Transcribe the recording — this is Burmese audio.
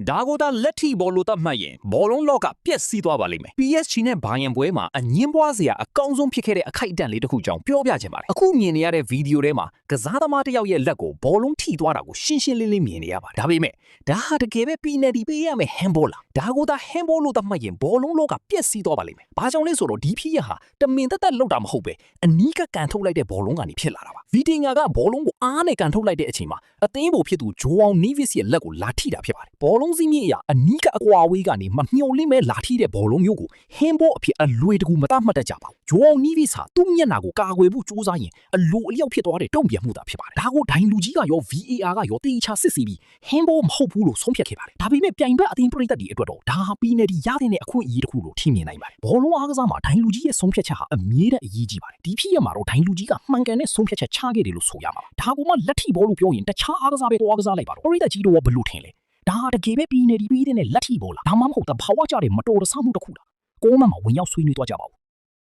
ဒါကိုသာလက်ထိဘောလို့တတ်မှတ်ရင်ဘောလုံးလောကပြက်စီးသွားပါလိမ့်မယ် PSG နဲ့ဘိုင်ယန်ပွဲမှာအငင်းပွားစရာအကောင်းဆုံးဖြစ်ခဲ့တဲ့အခိုက်အတန့်လေးတစ်ခုကြောင့်ပြောပြချင်ပါတယ်အခုမြင်နေရတဲ့ဗီဒီယိုထဲမှာကစားသမားတစ်ယောက်ရဲ့လက်ကိုဘောလုံးထိသွားတာကိုရှင်းရှင်းလင်းလင်းမြင်နေရပါတယ်ဒါပေမဲ့ဒါဟာတကယ်ပဲ penalty ပေးရမယ် handball လားဒါကိုသာ handball လို့တတ်မှတ်ရင်ဘောလုံးလောကပြက်စီးသွားပါလိမ့်မယ်ဘာကြောင့်လဲဆိုတော့ဒီဖြစ်ရဟာတမင်သက်လောက်တာမဟုတ်ပဲအနီးကကန်ထုတ်လိုက်တဲ့ဘောလုံးကနေဖြစ်လာတာပါဗီတင်ဂါကဘောလုံးကိုအားနဲ့ကန်ထုတ်လိုက်တဲ့အချိန်မှာအသင်းပေါ်ဖြစ်သူဂျိုအောင်နီးဗစ်ရဲ့လက်ကိုလာထိတာဖြစ်ပါတယ်ဘောလုံးစီးမြင့်အရာအနီးကအကွာအဝေးကနေမမျှော်လင့်မဲ့လာထိတဲ့ဘောလုံးမျိုးကိုဟင်းဘောအဖြစ်အလွယ်တကူမတတ်မှတ်တတ်ကြပါဘူးဂျိုအောင်နီးဗစ်ဟာသူ့မျက်နှာကိုကာကွယ်ဖို့ကြိုးစားရင်အလိုအလျောက်ဖြစ်သွားတဲ့တုံ့ပြန်မှုသာဖြစ်ပါတယ်ဒါကိုဒိုင်လူကြီးကရော VAR ကရောတေချာစစ်စီပြီးဟင်းဘောမဟုတ်ဘူးလို့ဆုံးဖြတ်ခဲ့ပါတယ်ဒါပေမဲ့ပြိုင်ဘက်အသင်းပရိသတ်တွေအတွက်တော့ဒါဟာပီနယ်တီရတဲ့အခွင့်အရေးတစ်ခုလို့ထင်မြင်နိုင်ပါတယ်ဘောလုံးအားကစားမှာဒိုင်လူကြီးရဲ့ဆုံးဖြတ်ချက်ဟာအမြဲတမ်းအရေးကြီးပါတယ်ဒီဖြစ်ရမှာတော့ဒိုင်လူကြီးကမှန်ကန်တဲ့ဆုံးဖြတ်ချက်ချခဲ့တယ်လို့ဆိုရမှာပါဒါကမှလက်ထိဘောလို့ပြောရင်တခြားအားကစားပဲတော့အားကစားလိုက်ပါတော့ပရိသတ်ကြီးတို့ကဘလို့ထင်လဲဒါဟာတကယ်ပဲပီနယ်တီပေးတဲ့လက်ထိဘောလားဒါမှမဟုတ်တဘာဝကြတဲ့မတော်တဆမှုတစ်ခုလားကိုမမဝင်ရောက်ဆွေးနွေးသွားကြပါဦး